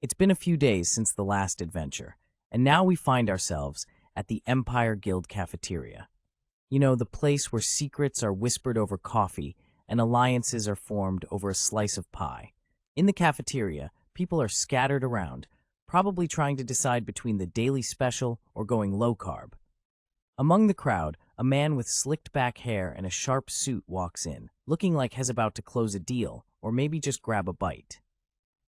It's been a few days since the last adventure, and now we find ourselves at the Empire Guild cafeteria. You know, the place where secrets are whispered over coffee and alliances are formed over a slice of pie. In the cafeteria, people are scattered around, probably trying to decide between the daily special or going low-carb. Among the crowd, a man with slicked-back hair and a sharp suit walks in, looking like he's about to close a deal or maybe just grab a bite.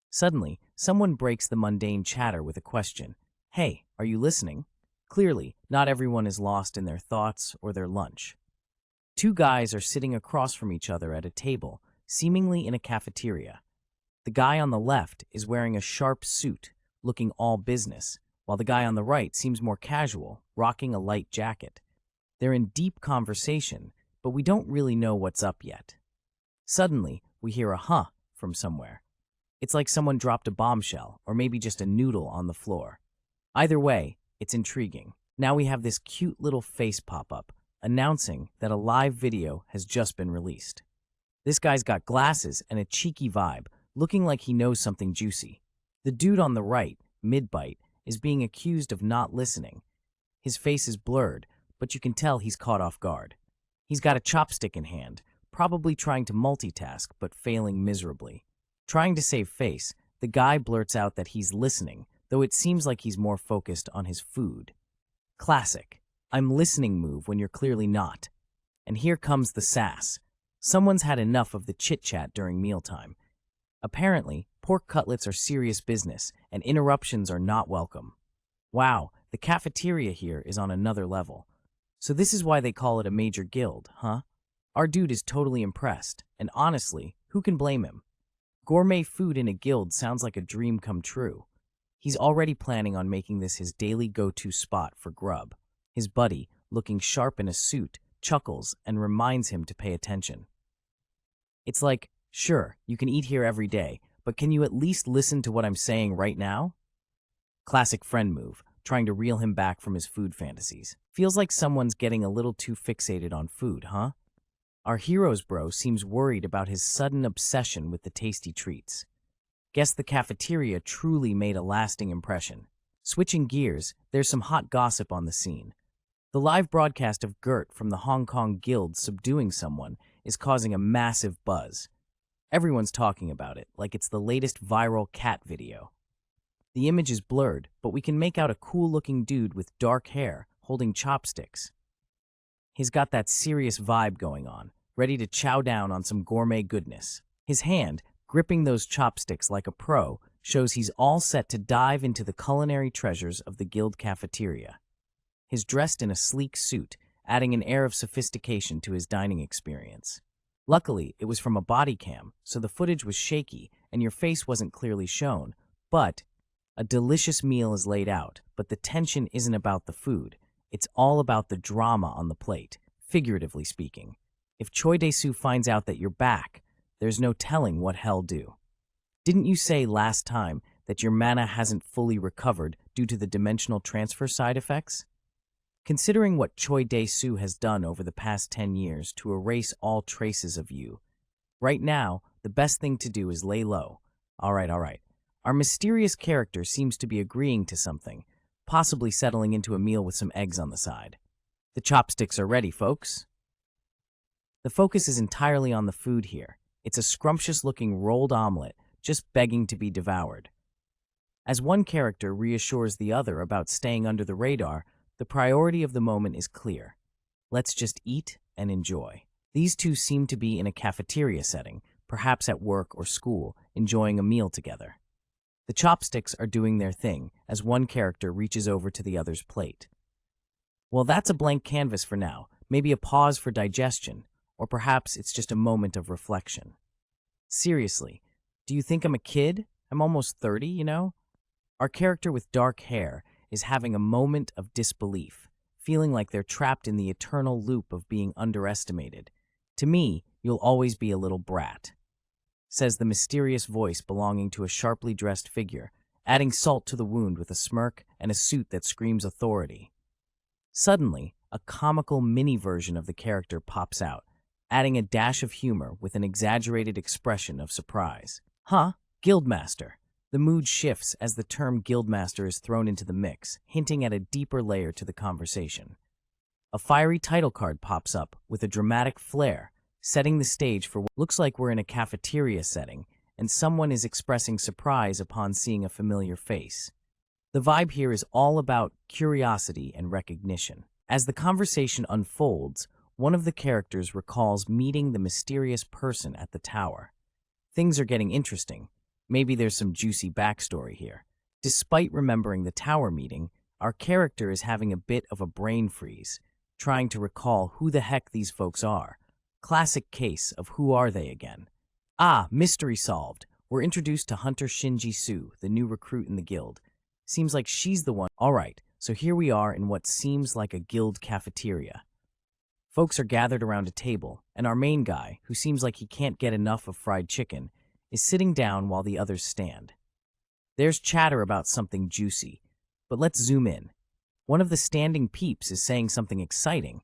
Suddenly, someone breaks the mundane chatter with a question. "Hey, are you listening?" Clearly, not everyone is lost in their thoughts or their lunch. Two guys are sitting across from each other at a table, seemingly in a cafeteria. The guy on the left is wearing a sharp suit, looking all business, while the guy on the right seems more casual, rocking a light jacket. They're in deep conversation, but we don't really know what's up yet. Suddenly, we hear a "huh" from somewhere. It's like someone dropped a bombshell, or maybe just a noodle on the floor. Either way, it's intriguing. Now we have this cute little face pop up, announcing that a live video has just been released. This guy's got glasses and a cheeky vibe, looking like he knows something juicy. The dude on the right, mid-bite, is being accused of not listening. His face is blurred, but you can tell he's caught off guard. He's got a chopstick in hand, probably trying to multitask but failing miserably. Trying to save face, the guy blurts out that he's listening, though it seems like he's more focused on his food. Classic "I'm listening" move when you're clearly not. And here comes the sass. Someone's had enough of the chit-chat during mealtime. Apparently, pork cutlets are serious business, and interruptions are not welcome. Wow, the cafeteria here is on another level. So this is why they call it a major guild, huh? Our dude is totally impressed, and honestly, who can blame him? Gourmet food in a guild sounds like a dream come true. He's already planning on making this his daily go-to spot for grub. His buddy, looking sharp in a suit, chuckles and reminds him to pay attention. It's like, sure, you can eat here every day, but can you at least listen to what I'm saying right now? Classic friend move, trying to reel him back from his food fantasies. Feels like someone's getting a little too fixated on food, huh? Our hero's bro seems worried about his sudden obsession with the tasty treats. Guess the cafeteria truly made a lasting impression. Switching gears, there's some hot gossip on the scene. The live broadcast of Gert from the Hong Kong Guild subduing someone is causing a massive buzz. Everyone's talking about it, like it's the latest viral cat video. The image is blurred, but we can make out a cool-looking dude with dark hair holding chopsticks. He's got that serious vibe going on, ready to chow down on some gourmet goodness. His hand, gripping those chopsticks like a pro, shows he's all set to dive into the culinary treasures of the guild cafeteria. He's dressed in a sleek suit, adding an air of sophistication to his dining experience. Luckily, it was from a body cam, so the footage was shaky and your face wasn't clearly shown, but a delicious meal is laid out, but the tension isn't about the food. It's all about the drama on the plate, figuratively speaking. If Choi Dae-soo finds out that you're back, there's no telling what hell do. Didn't you say last time that your mana hasn't fully recovered due to the dimensional transfer side effects? Considering what Choi Dae-soo has done over the past 10 years to erase all traces of you, right now, the best thing to do is lay low. All right. Our mysterious character seems to be agreeing to something, possibly settling into a meal with some eggs on the side. The chopsticks are ready, folks. The focus is entirely on the food here. It's a scrumptious-looking rolled omelet, just begging to be devoured. As one character reassures the other about staying under the radar, the priority of the moment is clear. Let's just eat and enjoy. These two seem to be in a cafeteria setting, perhaps at work or school, enjoying a meal together. The chopsticks are doing their thing as one character reaches over to the other's plate. Well, that's a blank canvas for now, maybe a pause for digestion, or perhaps it's just a moment of reflection. Seriously, do you think I'm a kid? I'm almost 30, you know? Our character with dark hair is having a moment of disbelief, feeling like they're trapped in the eternal loop of being underestimated. To me, you'll always be a little brat, says the mysterious voice belonging to a sharply dressed figure, adding salt to the wound with a smirk and a suit that screams authority. Suddenly, a comical mini version of the character pops out, adding a dash of humor with an exaggerated expression of surprise. Huh? Guildmaster. The mood shifts as the term guildmaster is thrown into the mix, hinting at a deeper layer to the conversation. A fiery title card pops up with a dramatic flair, setting the stage for what looks like we're in a cafeteria setting, and someone is expressing surprise upon seeing a familiar face. The vibe here is all about curiosity and recognition. As the conversation unfolds, one of the characters recalls meeting the mysterious person at the tower. Things are getting interesting. Maybe there's some juicy backstory here. Despite remembering the tower meeting, our character is having a bit of a brain freeze, trying to recall who the heck these folks are. Classic case of who are they again. Ah, mystery solved. We're introduced to Hunter Shinji Su, the new recruit in the guild. Seems like she's the one. All right, so here we are in what seems like a guild cafeteria. Folks are gathered around a table, and our main guy, who seems like he can't get enough of fried chicken, is sitting down while the others stand. There's chatter about something juicy, but let's zoom in. One of the standing peeps is saying something exciting.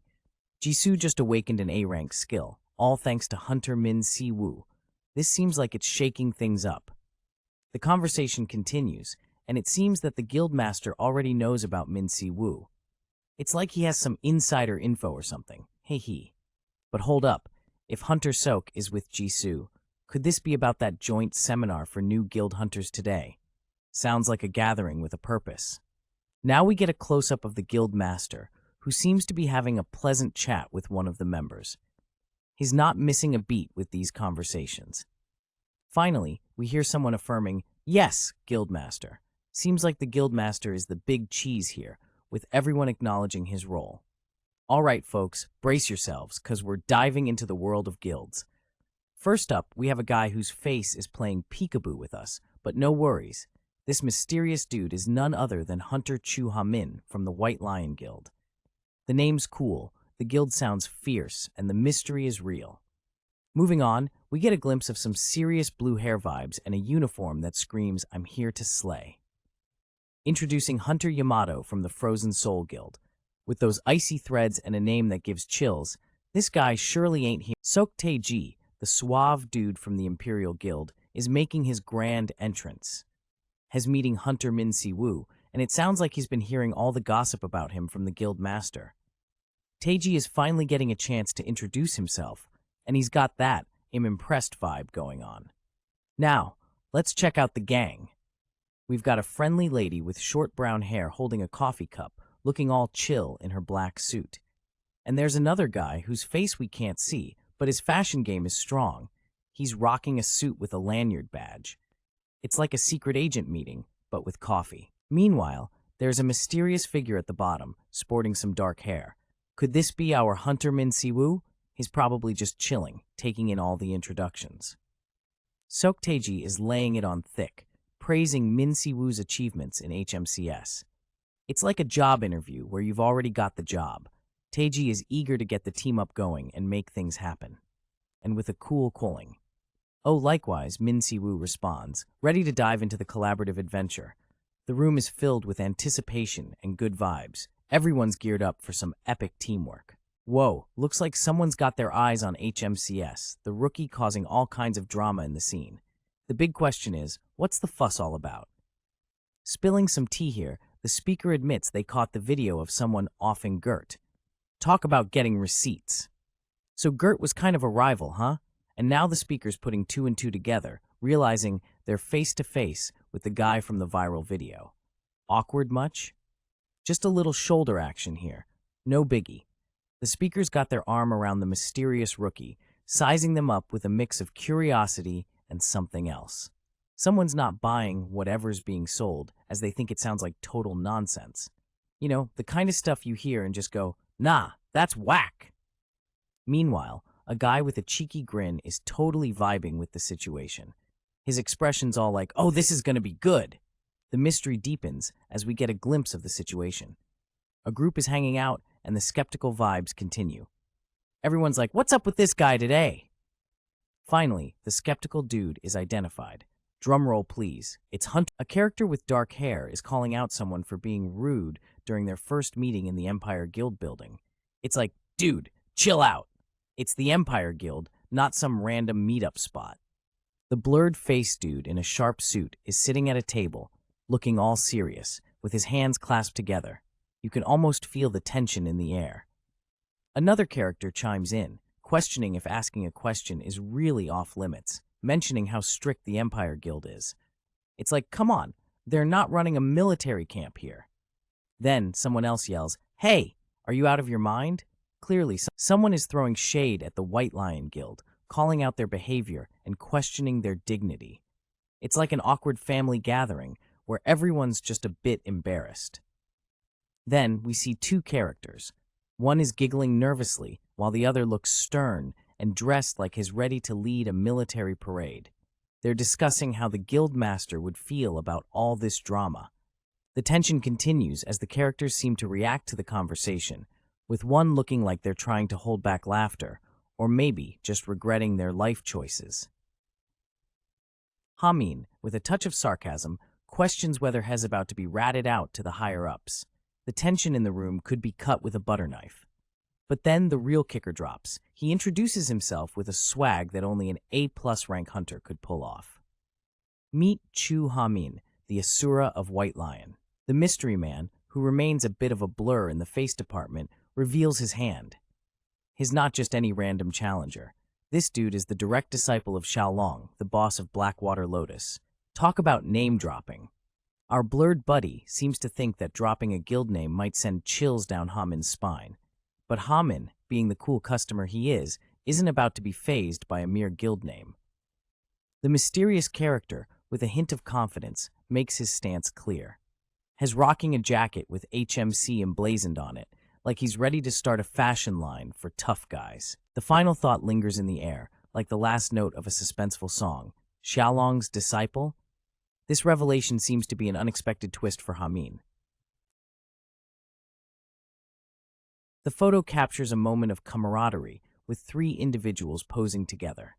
Jisoo just awakened an A-rank skill, all thanks to Hunter Min Si Woo. This seems like it's shaking things up. The conversation continues, and it seems that the guildmaster already knows about Min Si Woo. It's like he has some insider info or something. Hey he. But hold up, if Hunter Sok is with Jisoo, could this be about that joint seminar for new guild hunters today? Sounds like a gathering with a purpose. Now we get a close-up of the guild master, who seems to be having a pleasant chat with one of the members. He's not missing a beat with these conversations. Finally, we hear someone affirming, "Yes, guildmaster." Seems like the guildmaster is the big cheese here, with everyone acknowledging his role. All right, folks, brace yourselves, because we're diving into the world of guilds. First up, we have a guy whose face is playing peekaboo with us, but no worries. This mysterious dude is none other than Hunter Chu Ha-min from the White Lion Guild. The name's cool, the guild sounds fierce, and the mystery is real. Moving on, we get a glimpse of some serious blue hair vibes and a uniform that screams, "I'm here to slay." Introducing Hunter Yamato from the Frozen Soul Guild. With those icy threads and a name that gives chills, this guy surely ain't here. Sok Tae-ji, the suave dude from the Imperial Guild, is making his grand entrance. Has meeting Hunter Min Si Woo, and it sounds like he's been hearing all the gossip about him from the guild master. Taeji is finally getting a chance to introduce himself, and he's got that "I'm impressed" vibe going on. Now, let's check out the gang. We've got a friendly lady with short brown hair holding a coffee cup, looking all chill in her black suit. And there's another guy whose face we can't see, but his fashion game is strong. He's rocking a suit with a lanyard badge. It's like a secret agent meeting, but with coffee. Meanwhile, there's a mysterious figure at the bottom, sporting some dark hair. Could this be our Hunter Min Si Woo? He's probably just chilling, taking in all the introductions. Sok Tae-ji is laying it on thick, praising Min Si Woo's achievements in HMCS. It's like a job interview where you've already got the job. Taeji is eager to get the team up going and make things happen. And with a cool calling. Oh, likewise, Min Si Woo responds, ready to dive into the collaborative adventure. The room is filled with anticipation and good vibes. Everyone's geared up for some epic teamwork. Whoa, looks like someone's got their eyes on HMCS, the rookie causing all kinds of drama in the scene. The big question is, what's the fuss all about? Spilling some tea here, the speaker admits they caught the video of someone offing Gert. Talk about getting receipts. So Gert was kind of a rival, huh? And now the speaker's putting two and two together, realizing they're face-to-face with the guy from the viral video. Awkward much? Just a little shoulder action here. No biggie. The speaker's got their arm around the mysterious rookie, sizing them up with a mix of curiosity and something else. Someone's not buying whatever's being sold, as they think it sounds like total nonsense. You know, the kind of stuff you hear and just go, "Nah, that's whack." Meanwhile, a guy with a cheeky grin is totally vibing with the situation. His expression's all like, "Oh, this is gonna be good." The mystery deepens as we get a glimpse of the situation. A group is hanging out, and the skeptical vibes continue. Everyone's like, "What's up with this guy today?" Finally, the skeptical dude is identified. Drumroll, please. It's Hunter. A character with dark hair is calling out someone for being rude during their first meeting in the Empire Guild building. It's like, dude, chill out. It's the Empire Guild, not some random meetup spot. The blurred-faced dude in a sharp suit is sitting at a table, looking all serious, with his hands clasped together. You can almost feel the tension in the air. Another character chimes in, questioning if asking a question is really off-limits, mentioning how strict the Empire Guild is. It's like, come on, they're not running a military camp here. Then someone else yells, "Hey, are you out of your mind?" Clearly, someone is throwing shade at the White Lion Guild, calling out their behavior and questioning their dignity. It's like an awkward family gathering where everyone's just a bit embarrassed. Then we see two characters. One is giggling nervously, while the other looks stern and dressed like he's ready to lead a military parade. They're discussing how the guild master would feel about all this drama. The tension continues as the characters seem to react to the conversation, with one looking like they're trying to hold back laughter, or maybe just regretting their life choices. Hamin, with a touch of sarcasm, questions whether Hez about to be ratted out to the higher-ups. The tension in the room could be cut with a butter knife. But then the real kicker drops. He introduces himself with a swag that only an A+ rank hunter could pull off. Meet Chu Hamin, the Asura of White Lion. The mystery man, who remains a bit of a blur in the face department, reveals his hand. He's not just any random challenger. This dude is the direct disciple of Xiaolong, the boss of Blackwater Lotus. Talk about name-dropping. Our blurred buddy seems to think that dropping a guild name might send chills down Hamin's spine. But Hamin, being the cool customer he is, isn't about to be fazed by a mere guild name. The mysterious character, with a hint of confidence, makes his stance clear. He's rocking a jacket with HMC emblazoned on it, like he's ready to start a fashion line for tough guys. The final thought lingers in the air, like the last note of a suspenseful song. Xiaolong's disciple? This revelation seems to be an unexpected twist for Hamin. The photo captures a moment of camaraderie, with three individuals posing together.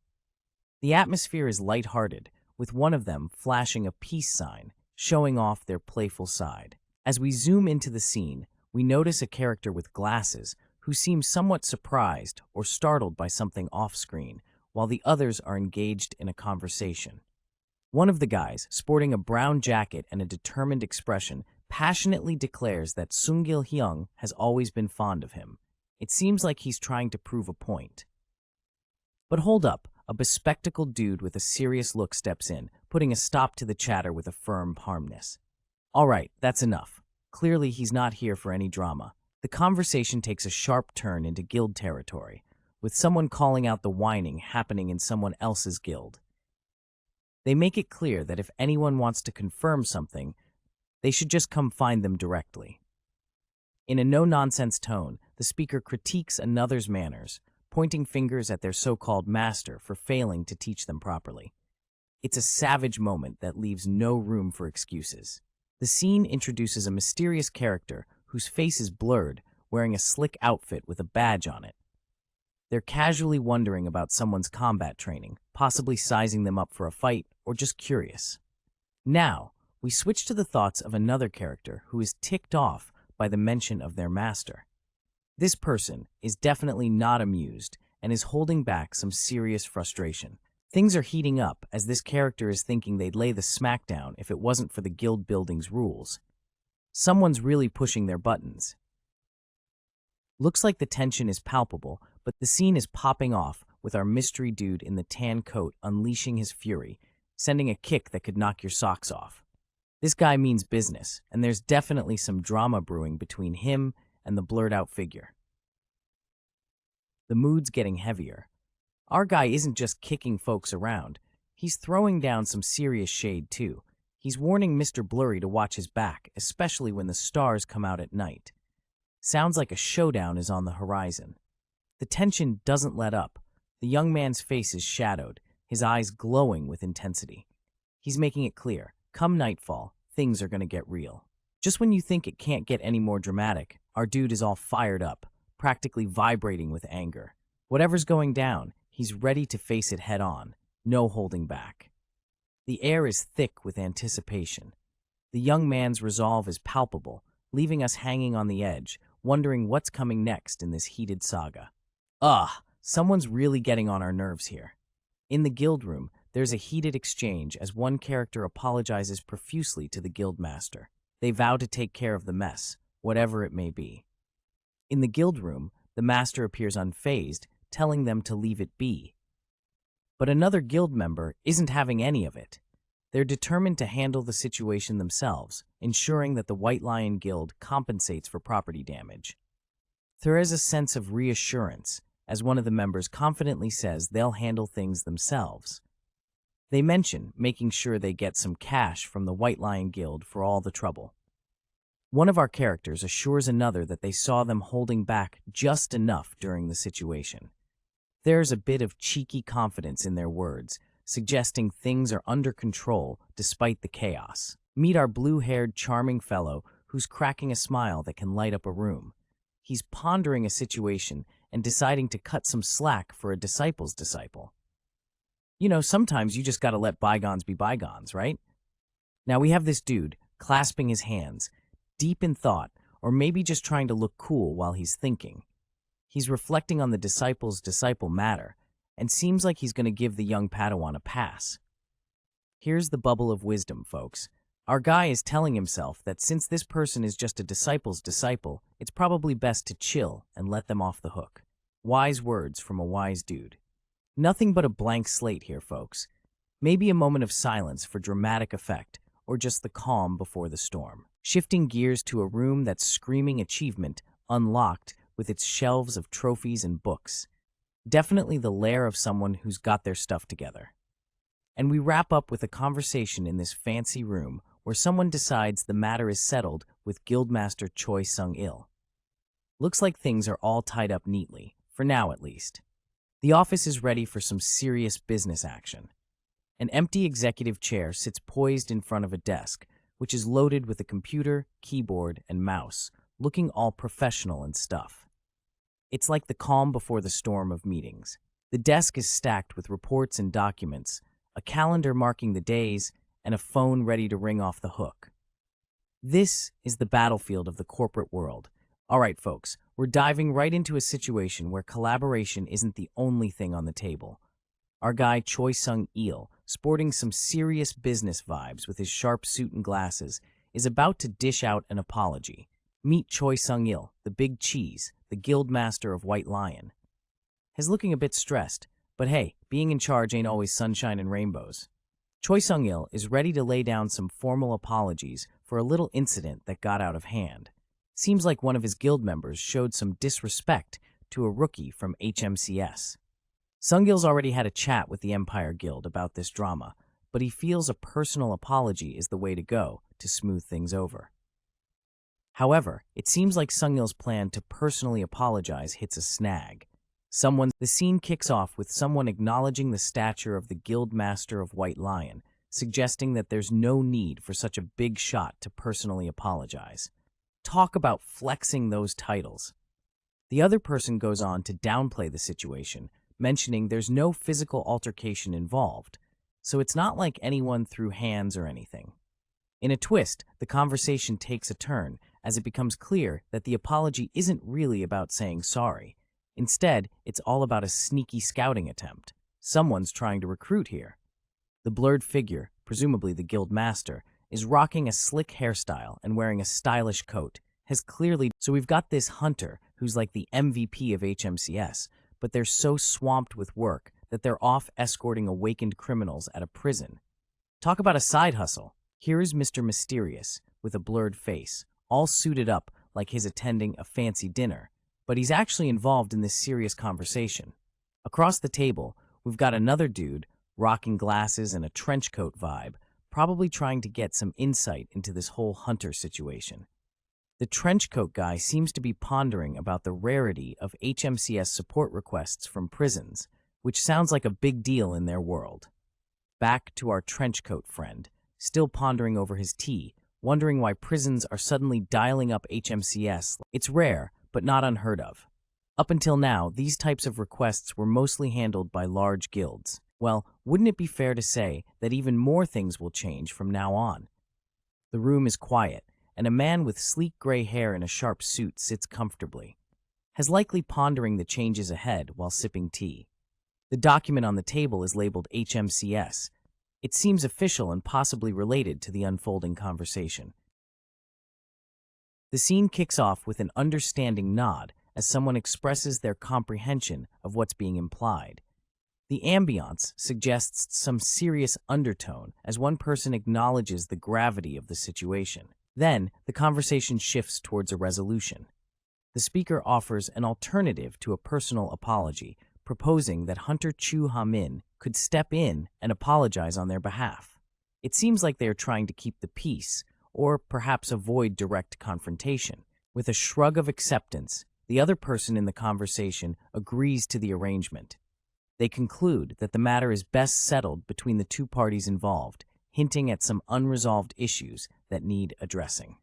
The atmosphere is lighthearted, with one of them flashing a peace sign, showing off their playful side. As we zoom into the scene, we notice a character with glasses who seems somewhat surprised or startled by something off-screen, while the others are engaged in a conversation. One of the guys, sporting a brown jacket and a determined expression, passionately declares that Sungil Hyung has always been fond of him. It seems like he's trying to prove a point. But hold up, a bespectacled dude with a serious look steps in, putting a stop to the chatter with a firm calmness. All right, that's enough. Clearly he's not here for any drama. The conversation takes a sharp turn into guild territory, with someone calling out the whining happening in someone else's guild. They make it clear that if anyone wants to confirm something, they should just come find them directly. In a no-nonsense tone, the speaker critiques another's manners, pointing fingers at their so-called master for failing to teach them properly. It's a savage moment that leaves no room for excuses. The scene introduces a mysterious character whose face is blurred, wearing a slick outfit with a badge on it. They're casually wondering about someone's combat training, possibly sizing them up for a fight, or just curious. Now, we switch to the thoughts of another character who is ticked off by the mention of their master. This person is definitely not amused and is holding back some serious frustration. Things are heating up as this character is thinking they'd lay the smackdown if it wasn't for the guild building's rules. Someone's really pushing their buttons. Looks like the tension is palpable, but the scene is popping off with our mystery dude in the tan coat unleashing his fury, sending a kick that could knock your socks off. This guy means business, and there's definitely some drama brewing between him and the blurred-out figure. The mood's getting heavier. Our guy isn't just kicking folks around. He's throwing down some serious shade, too. He's warning Mr. Blurry to watch his back, especially when the stars come out at night. Sounds like a showdown is on the horizon. The tension doesn't let up. The young man's face is shadowed, his eyes glowing with intensity. He's making it clear, come nightfall, things are gonna get real. Just when you think it can't get any more dramatic, our dude is all fired up, practically vibrating with anger. Whatever's going down, he's ready to face it head on, no holding back. The air is thick with anticipation. The young man's resolve is palpable, leaving us hanging on the edge, wondering what's coming next in this heated saga. Someone's really getting on our nerves here. In the guild room, there's a heated exchange as one character apologizes profusely to the guildmaster. They vow to take care of the mess, whatever it may be. In the guild room, the master appears unfazed, telling them to leave it be. But another guild member isn't having any of it. They're determined to handle the situation themselves, ensuring that the White Lion Guild compensates for property damage. There is a sense of reassurance, as one of the members confidently says they'll handle things themselves. They mention making sure they get some cash from the White Lion Guild for all the trouble. One of our characters assures another that they saw them holding back just enough during the situation. There's a bit of cheeky confidence in their words, suggesting things are under control despite the chaos. Meet our blue-haired, charming fellow who's cracking a smile that can light up a room. He's pondering a situation and deciding to cut some slack for a disciple's disciple. You know, sometimes you just gotta let bygones be bygones, right? Now we have this dude clasping his hands, deep in thought, or maybe just trying to look cool while he's thinking. He's reflecting on the disciple's disciple matter, and seems like he's gonna give the young Padawan a pass. Here's the bubble of wisdom, folks. Our guy is telling himself that since this person is just a disciple's disciple, it's probably best to chill and let them off the hook. Wise words from a wise dude. Nothing but a blank slate here, folks. Maybe a moment of silence for dramatic effect, or just the calm before the storm. Shifting gears to a room that's screaming achievement, unlocked, with its shelves of trophies and books. Definitely the lair of someone who's got their stuff together. And we wrap up with a conversation in this fancy room where someone decides the matter is settled with Guildmaster Choi Sung-il. Looks like things are all tied up neatly, for now at least. The office is ready for some serious business action. An empty executive chair sits poised in front of a desk, which is loaded with a computer, keyboard, and mouse, looking all professional and stuff. It's like the calm before the storm of meetings. The desk is stacked with reports and documents, a calendar marking the days, and a phone ready to ring off the hook. This is the battlefield of the corporate world. All right, folks, we're diving right into a situation where collaboration isn't the only thing on the table. Our guy Choi Sung-il, sporting some serious business vibes with his sharp suit and glasses, is about to dish out an apology. Meet Choi Sung-il, the big cheese, the guild master of White Lion. He's looking a bit stressed, but hey, being in charge ain't always sunshine and rainbows. Choi Sung-il is ready to lay down some formal apologies for a little incident that got out of hand. Seems like one of his guild members showed some disrespect to a rookie from HMCS. Sung-il's already had a chat with the Empire Guild about this drama, but he feels a personal apology is the way to go to smooth things over. However, it seems like Sung-il's plan to personally apologize hits a snag. The scene kicks off with someone acknowledging the stature of the Guild Master of White Lion, suggesting that there's no need for such a big shot to personally apologize. Talk about flexing those titles. The other person goes on to downplay the situation, mentioning there's no physical altercation involved, so it's not like anyone threw hands or anything. In a twist, the conversation takes a turn as it becomes clear that the apology isn't really about saying sorry. Instead, it's all about a sneaky scouting attempt. Someone's trying to recruit here. The blurred figure, presumably the guild master, is rocking a slick hairstyle and wearing a stylish coat. So we've got this hunter who's like the MVP of HMCS, but they're so swamped with work that they're off escorting awakened criminals at a prison. Talk about a side hustle. Here is Mr. Mysterious, with a blurred face, all suited up like he's attending a fancy dinner, but he's actually involved in this serious conversation. Across the table, we've got another dude, rocking glasses and a trench coat vibe, probably trying to get some insight into this whole hunter situation. The trench coat guy seems to be pondering about the rarity of HMCS support requests from prisons, which sounds like a big deal in their world. Back to our trench coat friend, still pondering over his tea, wondering why prisons are suddenly dialing up HMCS. It's rare, but not unheard of. Up until now, these types of requests were mostly handled by large guilds. Well, wouldn't it be fair to say that even more things will change from now on? The room is quiet, and a man with sleek gray hair and a sharp suit sits comfortably, likely pondering the changes ahead while sipping tea. The document on the table is labeled HMCS. It seems official and possibly related to the unfolding conversation. The scene kicks off with an understanding nod as someone expresses their comprehension of what's being implied. The ambiance suggests some serious undertone as one person acknowledges the gravity of the situation. Then, the conversation shifts towards a resolution. The speaker offers an alternative to a personal apology, proposing that Hunter Chu Ha-min could step in and apologize on their behalf. It seems like they are trying to keep the peace, or perhaps avoid direct confrontation. With a shrug of acceptance, the other person in the conversation agrees to the arrangement. They conclude that the matter is best settled between the two parties involved, hinting at some unresolved issues that need addressing.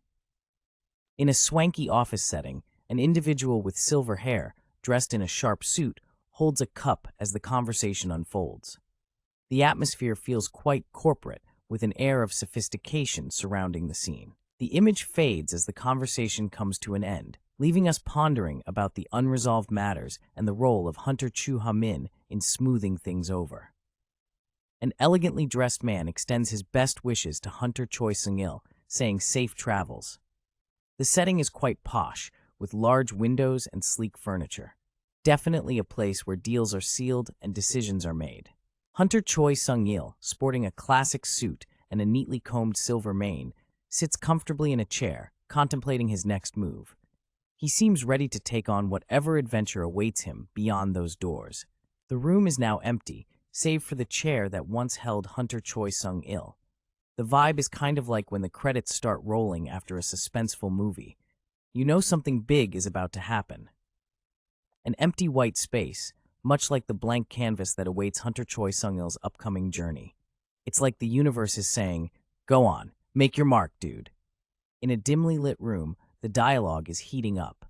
In a swanky office setting, an individual with silver hair, dressed in a sharp suit, holds a cup as the conversation unfolds. The atmosphere feels quite corporate, with an air of sophistication surrounding the scene. The image fades as the conversation comes to an end, leaving us pondering about the unresolved matters and the role of Hunter Chu Ha-min in smoothing things over. An elegantly dressed man extends his best wishes to Hunter Choi Sung-il, saying safe travels. The setting is quite posh, with large windows and sleek furniture. Definitely a place where deals are sealed and decisions are made. Hunter Choi Sung-il, sporting a classic suit and a neatly combed silver mane, sits comfortably in a chair, contemplating his next move. He seems ready to take on whatever adventure awaits him beyond those doors. The room is now empty, save for the chair that once held Hunter Choi Sung-il. The vibe is kind of like when the credits start rolling after a suspenseful movie. You know something big is about to happen. An empty white space, much like the blank canvas that awaits Hunter Choi Sung-il's upcoming journey. It's like the universe is saying, "Go on, make your mark, dude." In a dimly lit room, the dialogue is heating up.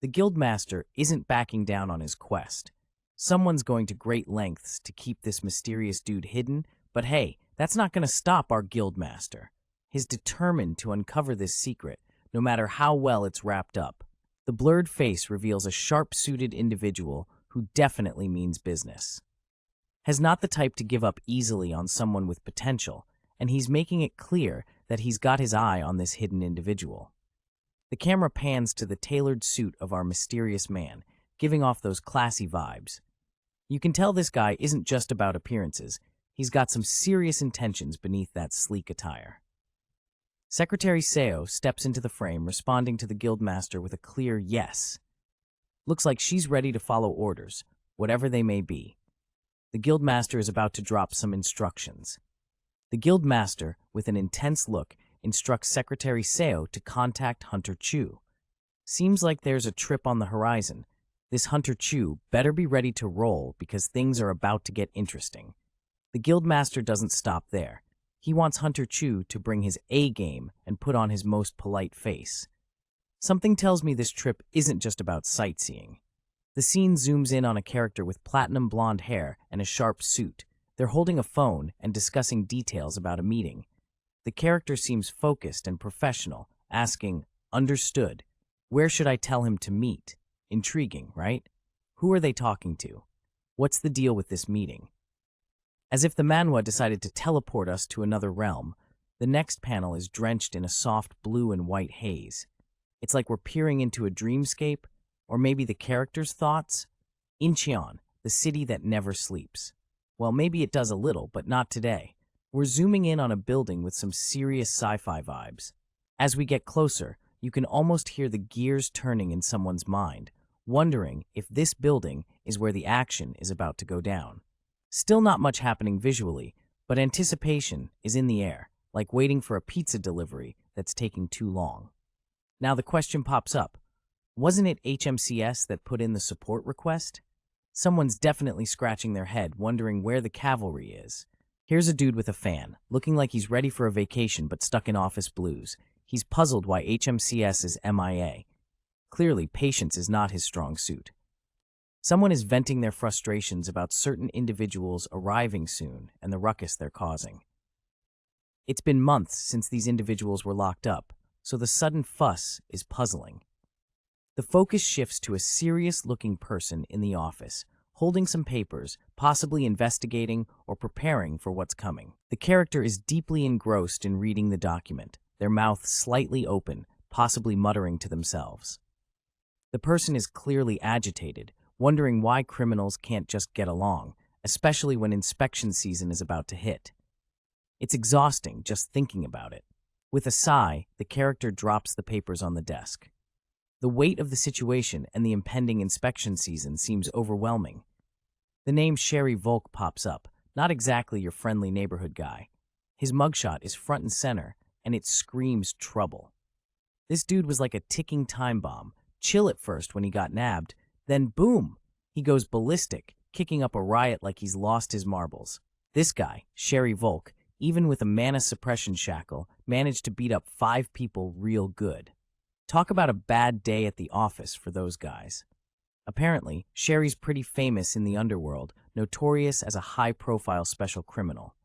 The guildmaster isn't backing down on his quest. Someone's going to great lengths to keep this mysterious dude hidden, but hey, that's not going to stop our guildmaster. He's determined to uncover this secret, no matter how well it's wrapped up. The blurred face reveals a sharp-suited individual who definitely means business. Has not the type to give up easily on someone with potential, and he's making it clear that he's got his eye on this hidden individual. The camera pans to the tailored suit of our mysterious man, giving off those classy vibes. You can tell this guy isn't just about appearances. He's got some serious intentions beneath that sleek attire. Secretary Seo steps into the frame, responding to the guildmaster with a clear yes. Looks like she's ready to follow orders, whatever they may be. The guildmaster is about to drop some instructions. The guildmaster, with an intense look, instructs Secretary Seo to contact Hunter Chu. Seems like there's a trip on the horizon. This Hunter Chu better be ready to roll because things are about to get interesting. The guildmaster doesn't stop there. He wants Hunter Chu to bring his A game and put on his most polite face. Something tells me this trip isn't just about sightseeing. The scene zooms in on a character with platinum blonde hair and a sharp suit. They're holding a phone and discussing details about a meeting. The character seems focused and professional, asking, "Understood. Where should I tell him to meet?" Intriguing, right? Who are they talking to? What's the deal with this meeting? As if the manhwa decided to teleport us to another realm, the next panel is drenched in a soft blue and white haze. It's like we're peering into a dreamscape, or maybe the character's thoughts. Incheon, the city that never sleeps. Well, maybe it does a little, but not today. We're zooming in on a building with some serious sci-fi vibes. As we get closer, you can almost hear the gears turning in someone's mind, wondering if this building is where the action is about to go down. Still not much happening visually, but anticipation is in the air, like waiting for a pizza delivery that's taking too long. Now the question pops up. Wasn't it HMCS that put in the support request? Someone's definitely scratching their head, wondering where the cavalry is. Here's a dude with a fan, looking like he's ready for a vacation but stuck in office blues. He's puzzled why HMCS is MIA. Clearly, patience is not his strong suit. Someone is venting their frustrations about certain individuals arriving soon and the ruckus they're causing. It's been months since these individuals were locked up, so the sudden fuss is puzzling. The focus shifts to a serious-looking person in the office, holding some papers, possibly investigating or preparing for what's coming. The character is deeply engrossed in reading the document, their mouth slightly open, possibly muttering to themselves. The person is clearly agitated, wondering why criminals can't just get along, especially when inspection season is about to hit. It's exhausting just thinking about it. With a sigh, the character drops the papers on the desk. The weight of the situation and the impending inspection season seems overwhelming. The name Sherry Volk pops up, not exactly your friendly neighborhood guy. His mugshot is front and center, and it screams trouble. This dude was like a ticking time bomb, chill at first when he got nabbed, then boom, he goes ballistic, kicking up a riot like he's lost his marbles. This guy, Sherry Volk, even with a mana suppression shackle, managed to beat up 5 people real good. Talk about a bad day at the office for those guys. Apparently, Sherry's pretty famous in the underworld, notorious as a high-profile special criminal.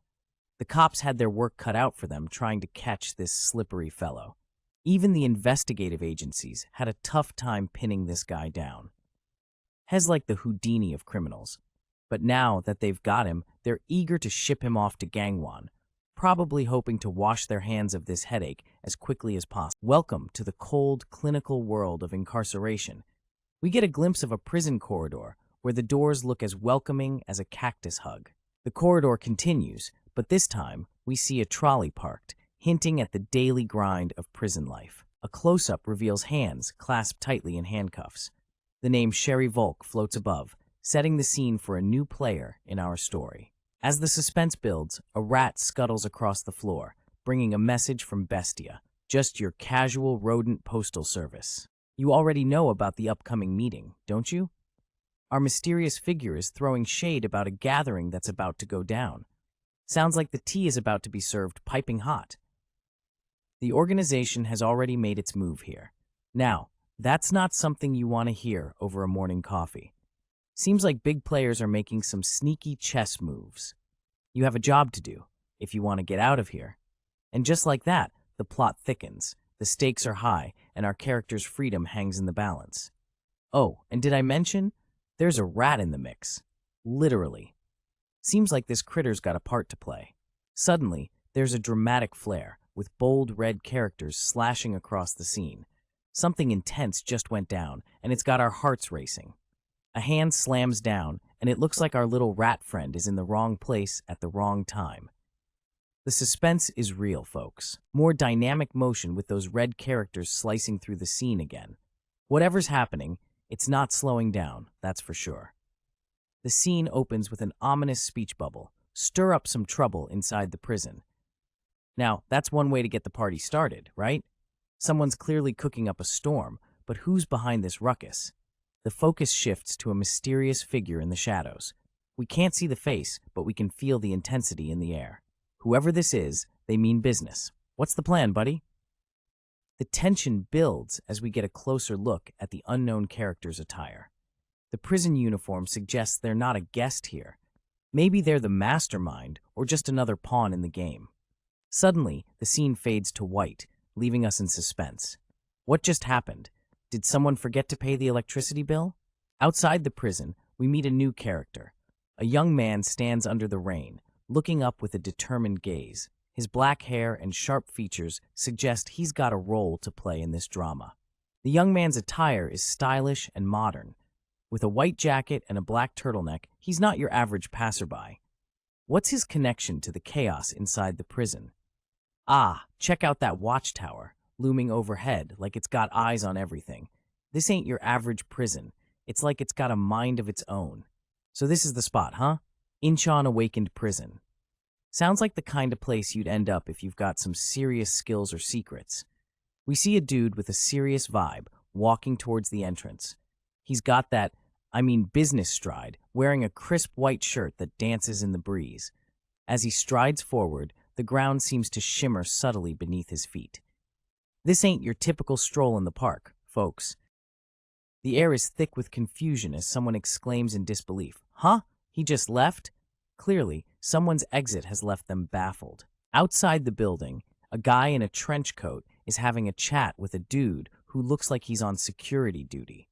The cops had their work cut out for them trying to catch this slippery fellow. Even the investigative agencies had a tough time pinning this guy down. Hez like the Houdini of criminals. But now that they've got him, they're eager to ship him off to Gangwon, probably hoping to wash their hands of this headache as quickly as possible. Welcome to the cold, clinical world of incarceration. We get a glimpse of a prison corridor where the doors look as welcoming as a cactus hug. The corridor continues, but this time we see a trolley parked, hinting at the daily grind of prison life. A close-up reveals hands clasped tightly in handcuffs. The name Sherry Volk floats above, setting the scene for a new player in our story. As the suspense builds, a rat scuttles across the floor, bringing a message from Bestia, just your casual rodent postal service. You already know about the upcoming meeting, don't you? Our mysterious figure is throwing shade about a gathering that's about to go down. Sounds like the tea is about to be served piping hot. The organization has already made its move here. Now, that's not something you want to hear over a morning coffee. Seems like big players are making some sneaky chess moves. You have a job to do, if you want to get out of here. And just like that, the plot thickens, the stakes are high, and our character's freedom hangs in the balance. Oh, and did I mention? There's a rat in the mix. Literally. Seems like this critter's got a part to play. Suddenly, there's a dramatic flare, with bold red characters slashing across the scene. Something intense just went down, and it's got our hearts racing. A hand slams down, and it looks like our little rat friend is in the wrong place at the wrong time. The suspense is real, folks. More dynamic motion with those red characters slicing through the scene again. Whatever's happening, it's not slowing down, that's for sure. The scene opens with an ominous speech bubble. Stir up some trouble inside the prison. Now, that's one way to get the party started, right? Someone's clearly cooking up a storm, but who's behind this ruckus? The focus shifts to a mysterious figure in the shadows. We can't see the face, but we can feel the intensity in the air. Whoever this is, they mean business. What's the plan, buddy? The tension builds as we get a closer look at the unknown character's attire. The prison uniform suggests they're not a guest here. Maybe they're the mastermind or just another pawn in the game. Suddenly, the scene fades to white, leaving us in suspense. What just happened? Did someone forget to pay the electricity bill? Outside the prison, we meet a new character. A young man stands under the rain, looking up with a determined gaze. His black hair and sharp features suggest he's got a role to play in this drama. The young man's attire is stylish and modern. With a white jacket and a black turtleneck, he's not your average passerby. What's his connection to the chaos inside the prison? Ah, check out that watchtower, looming overhead like it's got eyes on everything. This ain't your average prison. It's like it's got a mind of its own. So this is the spot, huh? Incheon Awakened Prison. Sounds like the kind of place you'd end up if you've got some serious skills or secrets. We see a dude with a serious vibe walking towards the entrance. He's got that, business stride, wearing a crisp white shirt that dances in the breeze. As he strides forward, the ground seems to shimmer subtly beneath his feet. This ain't your typical stroll in the park, folks. The air is thick with confusion as someone exclaims in disbelief. Huh? He just left? Clearly, someone's exit has left them baffled. Outside the building, a guy in a trench coat is having a chat with a dude who looks like he's on security duty.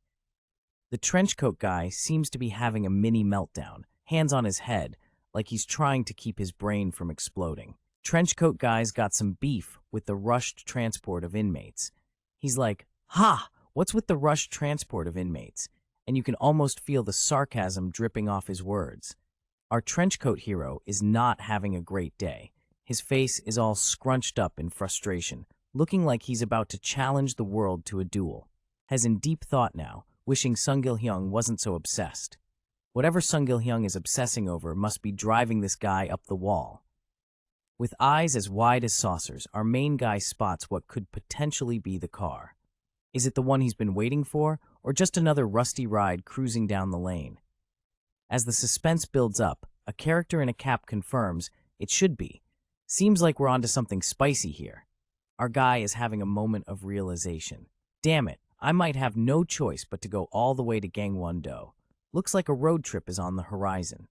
The trenchcoat guy seems to be having a mini meltdown, hands on his head, like he's trying to keep his brain from exploding. Trenchcoat guy's got some beef with the rushed transport of inmates. He's like, "Ha! What's with the rushed transport of inmates?" And you can almost feel the sarcasm dripping off his words. Our trenchcoat hero is not having a great day. His face is all scrunched up in frustration, looking like he's about to challenge the world to a duel. Has in deep thought now, wishing Sung Gil-hyung wasn't so obsessed. Whatever Sung Gil-hyung is obsessing over must be driving this guy up the wall. With eyes as wide as saucers, our main guy spots what could potentially be the car. Is it the one he's been waiting for, or just another rusty ride cruising down the lane? As the suspense builds up, a character in a cap confirms it should be. Seems like we're onto something spicy here. Our guy is having a moment of realization. Damn it, I might have no choice but to go all the way to Gangwon-do. Looks like a road trip is on the horizon.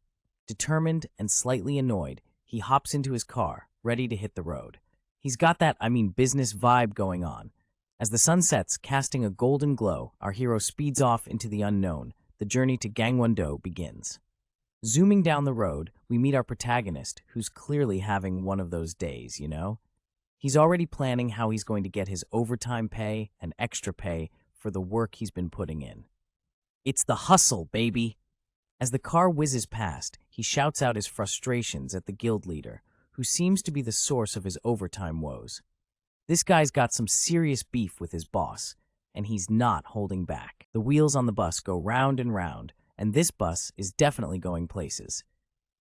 Determined and slightly annoyed, he hops into his car, ready to hit the road. He's got that, business vibe going on. As the sun sets, casting a golden glow, our hero speeds off into the unknown. The journey to Gangwon-do begins. Zooming down the road, we meet our protagonist, who's clearly having one of those days, you know? He's already planning how he's going to get his overtime pay and extra pay for the work he's been putting in. It's the hustle, baby! As the car whizzes past, he shouts out his frustrations at the guild leader, who seems to be the source of his overtime woes. This guy's got some serious beef with his boss, and he's not holding back. The wheels on the bus go round and round, and this bus is definitely going places.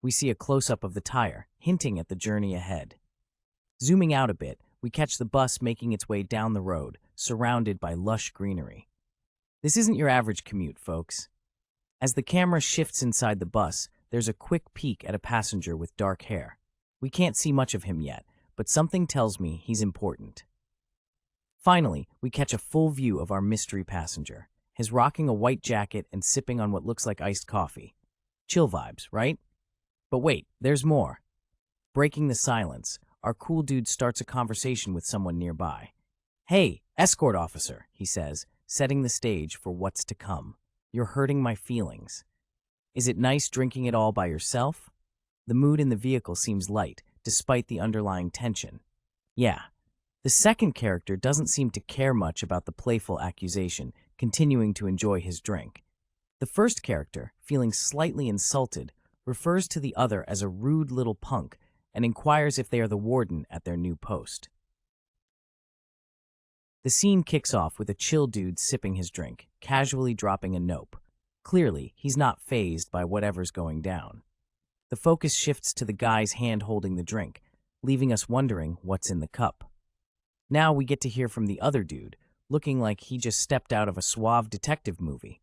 We see a close-up of the tire, hinting at the journey ahead. Zooming out a bit, we catch the bus making its way down the road, surrounded by lush greenery. This isn't your average commute, folks. As the camera shifts inside the bus, there's a quick peek at a passenger with dark hair. We can't see much of him yet, but something tells me he's important. Finally, we catch a full view of our mystery passenger. He's rocking a white jacket and sipping on what looks like iced coffee. Chill vibes, right? But wait, there's more. Breaking the silence, our cool dude starts a conversation with someone nearby. "Hey, escort officer," he says, setting the stage for what's to come. "You're hurting my feelings. Is it nice drinking it all by yourself?" The mood in the vehicle seems light, despite the underlying tension. Yeah. The second character doesn't seem to care much about the playful accusation, continuing to enjoy his drink. The first character, feeling slightly insulted, refers to the other as a rude little punk and inquires if they are the warden at their new post. The scene kicks off with a chill dude sipping his drink, casually dropping a nope. Clearly, he's not fazed by whatever's going down. The focus shifts to the guy's hand holding the drink, leaving us wondering what's in the cup. Now we get to hear from the other dude, looking like he just stepped out of a suave detective movie.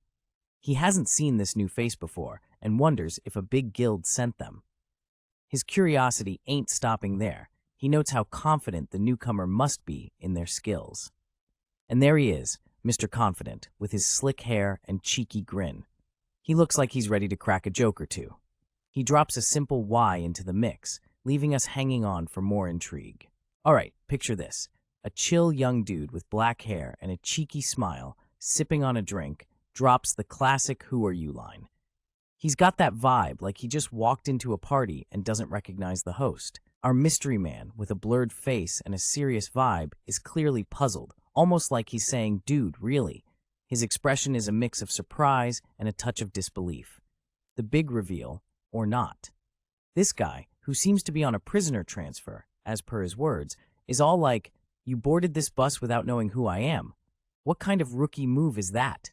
He hasn't seen this new face before and wonders if a big guild sent them. His curiosity ain't stopping there. He notes how confident the newcomer must be in their skills. And there he is, Mr. Confident, with his slick hair and cheeky grin. He looks like he's ready to crack a joke or two. He drops a simple why into the mix, leaving us hanging on for more intrigue. All right, picture this. A chill young dude with black hair and a cheeky smile, sipping on a drink, drops the classic "Who are you" line. He's got that vibe like he just walked into a party and doesn't recognize the host. Our mystery man, with a blurred face and a serious vibe, is clearly puzzled, almost like he's saying, "Dude, really?" His expression is a mix of surprise and a touch of disbelief. The big reveal, or not. This guy, who seems to be on a prisoner transfer, as per his words, is all like, "You boarded this bus without knowing who I am. What kind of rookie move is that?"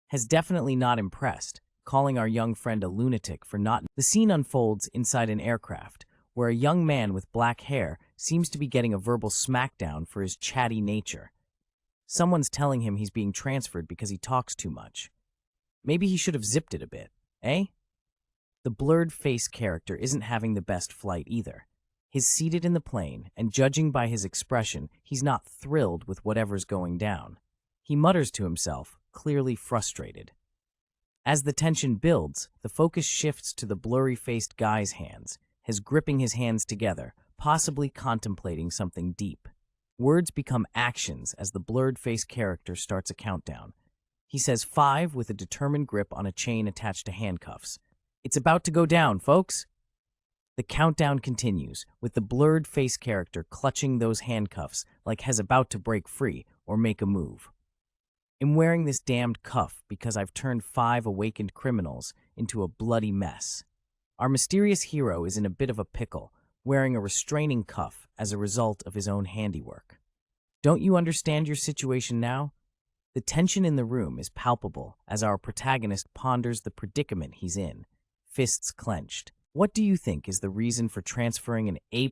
Has definitely not impressed, calling our young friend a lunatic for not. The scene unfolds inside an aircraft, where a young man with black hair seems to be getting a verbal smackdown for his chatty nature. Someone's telling him he's being transferred because he talks too much. Maybe he should have zipped it a bit, eh? The blurred face character isn't having the best flight either. He's seated in the plane, and judging by his expression, he's not thrilled with whatever's going down. He mutters to himself, clearly frustrated. As the tension builds, the focus shifts to the blurry-faced guy's hands, his gripping his hands together, possibly contemplating something deep. Words become actions as the blurred-faced character starts a countdown. He says 5 with a determined grip on a chain attached to handcuffs. It's about to go down, folks. The countdown continues, with the blurred face character clutching those handcuffs like he's about to break free or make a move. I'm wearing this damned cuff because I've turned 5 awakened criminals into a bloody mess. Our mysterious hero is in a bit of a pickle, wearing a restraining cuff as a result of his own handiwork. Don't you understand your situation now? The tension in the room is palpable as our protagonist ponders the predicament he's in, fists clenched. What do you think is the reason for transferring an A++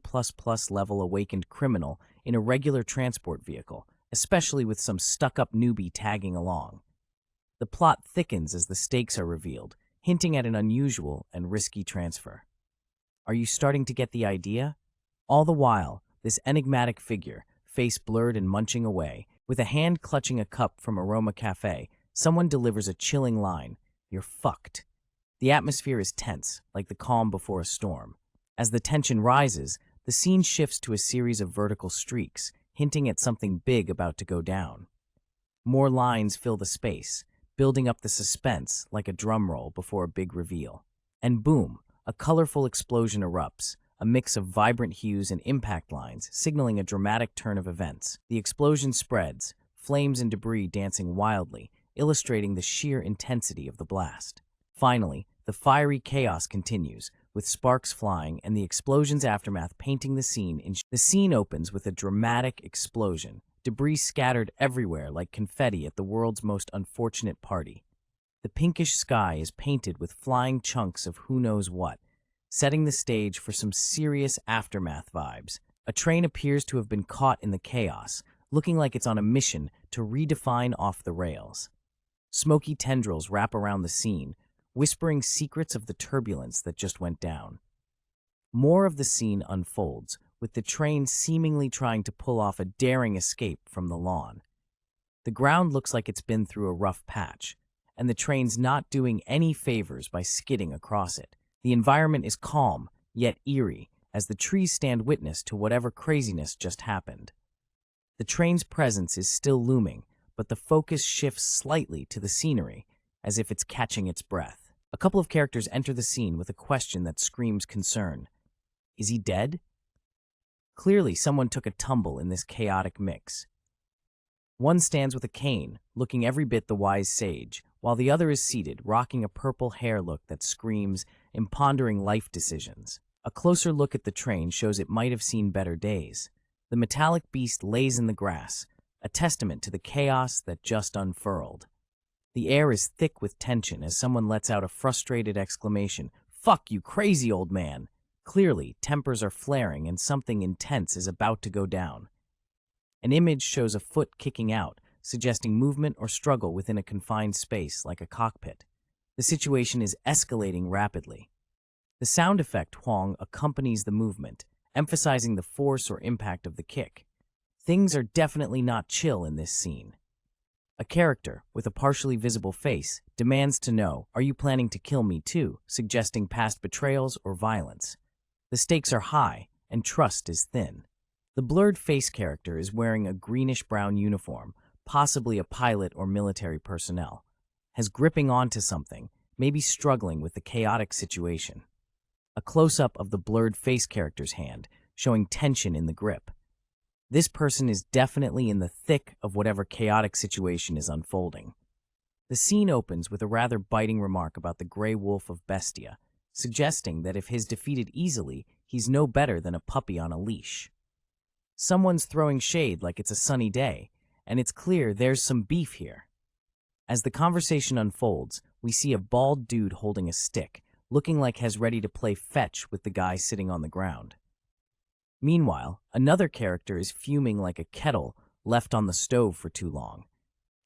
level awakened criminal in a regular transport vehicle, especially with some stuck-up newbie tagging along? The plot thickens as the stakes are revealed, hinting at an unusual and risky transfer. Are you starting to get the idea? All the while, this enigmatic figure, face blurred and munching away, with a hand clutching a cup from Aroma Cafe, someone delivers a chilling line, "You're fucked." The atmosphere is tense, like the calm before a storm. As the tension rises, the scene shifts to a series of vertical streaks, hinting at something big about to go down. More lines fill the space, building up the suspense like a drum roll before a big reveal. And boom, a colorful explosion erupts, a mix of vibrant hues and impact lines, signaling a dramatic turn of events. The explosion spreads, flames and debris dancing wildly, illustrating the sheer intensity of the blast. Finally, the fiery chaos continues, with sparks flying and the explosion's aftermath painting the scene. The scene opens with a dramatic explosion, debris scattered everywhere like confetti at the world's most unfortunate party. The pinkish sky is painted with flying chunks of who knows what, setting the stage for some serious aftermath vibes. A train appears to have been caught in the chaos, looking like it's on a mission to redefine off the rails. Smoky tendrils wrap around the scene, whispering secrets of the turbulence that just went down. More of the scene unfolds, with the train seemingly trying to pull off a daring escape from the lawn. The ground looks like it's been through a rough patch, and the train's not doing any favors by skidding across it. The environment is calm, yet eerie, as the trees stand witness to whatever craziness just happened. The train's presence is still looming, but the focus shifts slightly to the scenery, as if it's catching its breath. A couple of characters enter the scene with a question that screams concern. Is he dead? Clearly, someone took a tumble in this chaotic mix. One stands with a cane, looking every bit the wise sage, while the other is seated, rocking a purple hair look that screams, in pondering life decisions. A closer look at the train shows it might have seen better days. The metallic beast lays in the grass, a testament to the chaos that just unfurled. The air is thick with tension as someone lets out a frustrated exclamation, "Fuck you, crazy old man!" Clearly, tempers are flaring and something intense is about to go down. An image shows a foot kicking out, suggesting movement or struggle within a confined space like a cockpit. The situation is escalating rapidly. The sound effect Huang accompanies the movement, emphasizing the force or impact of the kick. Things are definitely not chill in this scene. A character, with a partially visible face, demands to know, "Are you planning to kill me too?" suggesting past betrayals or violence. The stakes are high, and trust is thin. The blurred face character is wearing a greenish-brown uniform, possibly a pilot or military personnel, has gripping onto something, maybe struggling with the chaotic situation. A close-up of the blurred face character's hand, showing tension in the grip. This person is definitely in the thick of whatever chaotic situation is unfolding. The scene opens with a rather biting remark about the gray wolf of Bestia, suggesting that if he's defeated easily, he's no better than a puppy on a leash. Someone's throwing shade like it's a sunny day, and it's clear there's some beef here. As the conversation unfolds, we see a bald dude holding a stick, looking like he's ready to play fetch with the guy sitting on the ground. Meanwhile, another character is fuming like a kettle left on the stove for too long.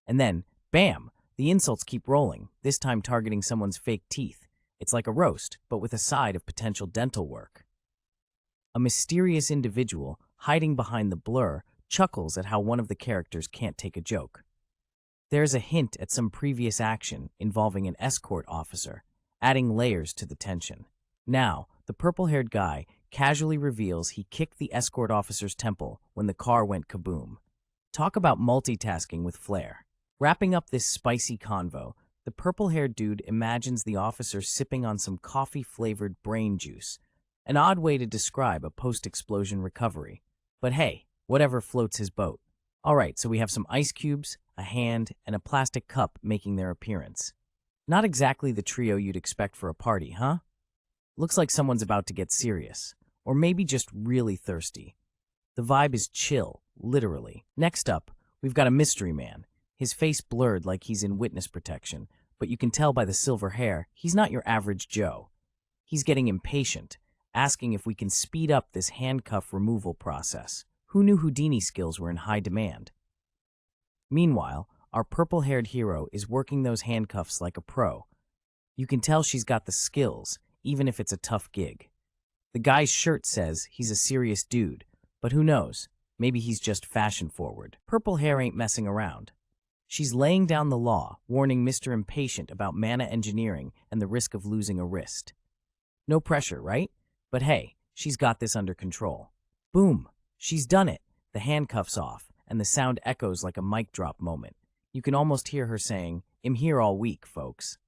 And then, bam, the insults keep rolling, this time targeting someone's fake teeth. It's like a roast, but with a side of potential dental work. A mysterious individual, hiding behind the blur, chuckles at how one of the characters can't take a joke. There's a hint at some previous action involving an escort officer, adding layers to the tension. Now, the purple-haired guy casually reveals he kicked the escort officer's temple when the car went kaboom. Talk about multitasking with flair. Wrapping up this spicy convo, the purple-haired dude imagines the officer sipping on some coffee-flavored brain juice, an odd way to describe a post-explosion recovery. But hey, whatever floats his boat. All right, so we have some ice cubes, a hand, and a plastic cup making their appearance. Not exactly the trio you'd expect for a party, huh? Looks like someone's about to get serious, or maybe just really thirsty. The vibe is chill, literally. Next up, we've got a mystery man. His face blurred like he's in witness protection, but you can tell by the silver hair, he's not your average Joe. He's getting impatient, asking if we can speed up this handcuff removal process. Who knew Houdini skills were in high demand? Meanwhile, our purple-haired hero is working those handcuffs like a pro. You can tell she's got the skills, even if it's a tough gig. The guy's shirt says he's a serious dude, but who knows? Maybe he's just fashion-forward. Purple hair ain't messing around. She's laying down the law, warning Mr. Impatient about mana engineering and the risk of losing a wrist. No pressure, right? But hey, she's got this under control. Boom! She's done it! The handcuff's off, and the sound echoes like a mic drop moment. You can almost hear her saying, "I'm here all week, folks."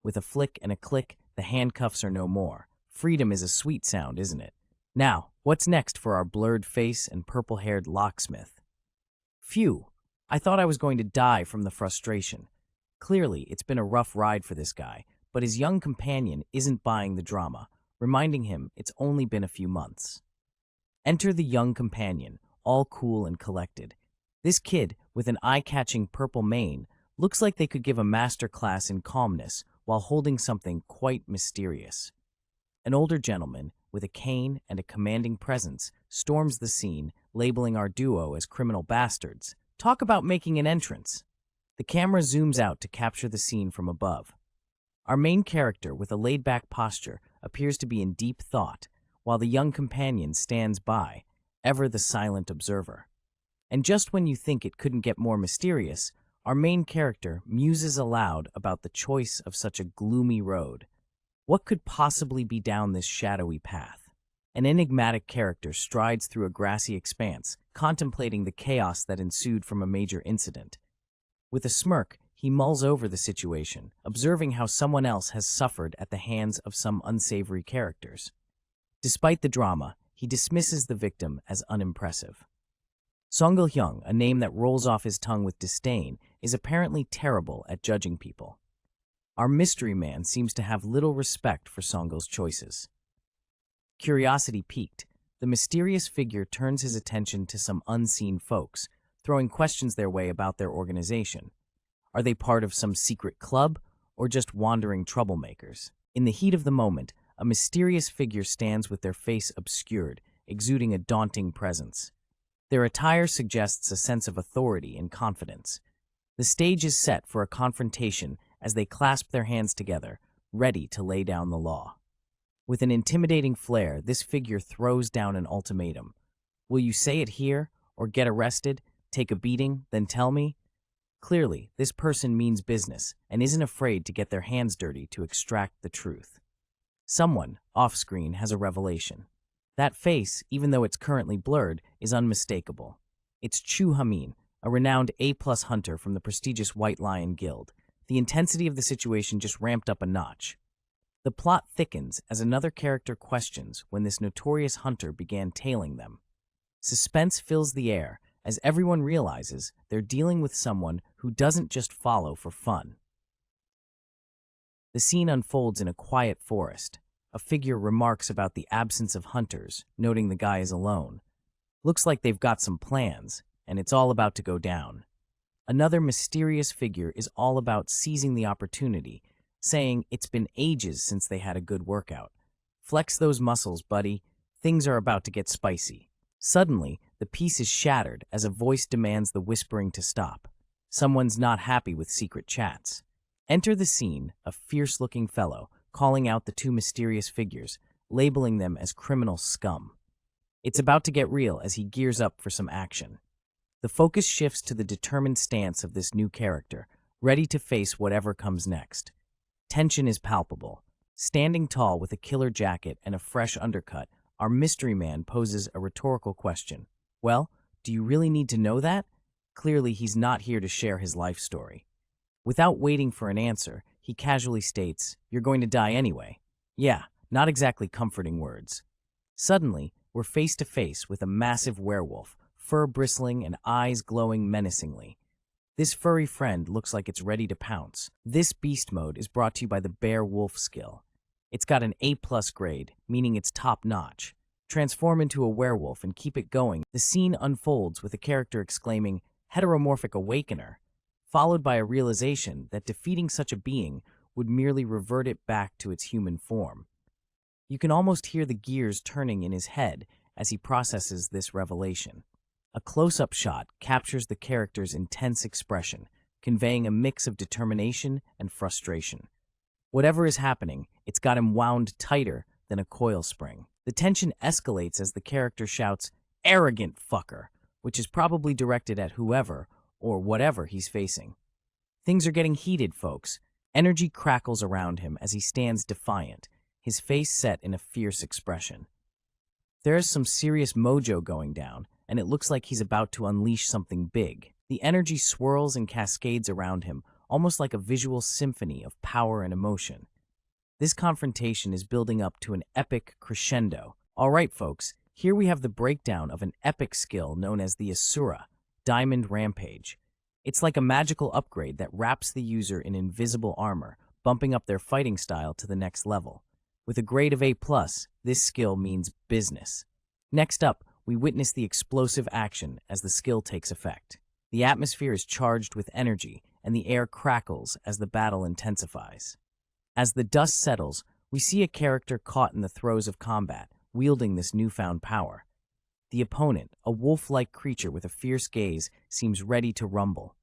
With a flick and a click, the handcuffs are no more. Freedom is a sweet sound, isn't it? Now, what's next for our blurred face and purple-haired locksmith? Phew! I thought I was going to die from the frustration. Clearly, it's been a rough ride for this guy, but his young companion isn't buying the drama, reminding him it's only been a few months. Enter the young companion, all cool and collected. This kid, with an eye-catching purple mane, looks like they could give a master class in calmness while holding something quite mysterious. An older gentleman, with a cane and a commanding presence, storms the scene, labeling our duo as criminal bastards. Talk about making an entrance. The camera zooms out to capture the scene from above. Our main character, with a laid-back posture, appears to be in deep thought, while the young companion stands by, ever the silent observer. And just when you think it couldn't get more mysterious, our main character muses aloud about the choice of such a gloomy road. What could possibly be down this shadowy path? An enigmatic character strides through a grassy expanse, contemplating the chaos that ensued from a major incident. With a smirk, he mulls over the situation, observing how someone else has suffered at the hands of some unsavory characters. Despite the drama, he dismisses the victim as unimpressive. Songil-hyung, a name that rolls off his tongue with disdain, is apparently terrible at judging people. Our mystery man seems to have little respect for Songil's choices. Curiosity piqued, the mysterious figure turns his attention to some unseen folks, throwing questions their way about their organization. Are they part of some secret club, or just wandering troublemakers? In the heat of the moment, a mysterious figure stands with their face obscured, exuding a daunting presence. Their attire suggests a sense of authority and confidence. The stage is set for a confrontation as they clasp their hands together, ready to lay down the law. With an intimidating flair, this figure throws down an ultimatum. Will you say it here, or get arrested, take a beating, then tell me? Clearly, this person means business and isn't afraid to get their hands dirty to extract the truth. Someone, off-screen, has a revelation. That face, even though it's currently blurred, is unmistakable. It's Chu Hamin, a renowned A-plus hunter from the prestigious White Lion Guild. The intensity of the situation just ramped up a notch. The plot thickens as another character questions when this notorious hunter began tailing them. Suspense fills the air as everyone realizes they're dealing with someone who doesn't just follow for fun. The scene unfolds in a quiet forest. A figure remarks about the absence of hunters, noting the guy is alone. Looks like they've got some plans, and it's all about to go down. Another mysterious figure is all about seizing the opportunity, saying it's been ages since they had a good workout. Flex those muscles, buddy. Things are about to get spicy. Suddenly, the peace is shattered as a voice demands the whispering to stop. Someone's not happy with secret chats. Enter the scene a fierce-looking fellow, calling out the two mysterious figures, labeling them as criminal scum. It's about to get real as he gears up for some action. The focus shifts to the determined stance of this new character, ready to face whatever comes next. Tension is palpable. Standing tall with a killer jacket and a fresh undercut, our mystery man poses a rhetorical question. Well, do you really need to know that? Clearly, he's not here to share his life story. Without waiting for an answer, he casually states, "You're going to die anyway." Yeah, not exactly comforting words. Suddenly, we're face to face with a massive werewolf, fur bristling and eyes glowing menacingly. This furry friend looks like it's ready to pounce. This beast mode is brought to you by the Bear Wolf skill. It's got an A+ grade, meaning it's top-notch. Transform into a werewolf and keep it going. The scene unfolds with a character exclaiming, "Heteromorphic Awakener," followed by a realization that defeating such a being would merely revert it back to its human form. You can almost hear the gears turning in his head as he processes this revelation. A close-up shot captures the character's intense expression, conveying a mix of determination and frustration. Whatever is happening, it's got him wound tighter than a coil spring. The tension escalates as the character shouts, "Arrogant fucker," which is probably directed at whoever or whatever he's facing. Things are getting heated, folks. Energy crackles around him as he stands defiant, his face set in a fierce expression. There is some serious mojo going down, and it looks like he's about to unleash something big. The energy swirls and cascades around him, almost like a visual symphony of power and emotion. This confrontation is building up to an epic crescendo. All right, folks, here we have the breakdown of an epic skill known as the Asura, Diamond Rampage. It's like a magical upgrade that wraps the user in invisible armor, bumping up their fighting style to the next level. With a grade of A+, this skill means business. Next up, we witness the explosive action as the skill takes effect. The atmosphere is charged with energy, and the air crackles as the battle intensifies. As the dust settles, we see a character caught in the throes of combat, wielding this newfound power. The opponent, a wolf-like creature with a fierce gaze, seems ready to rumble.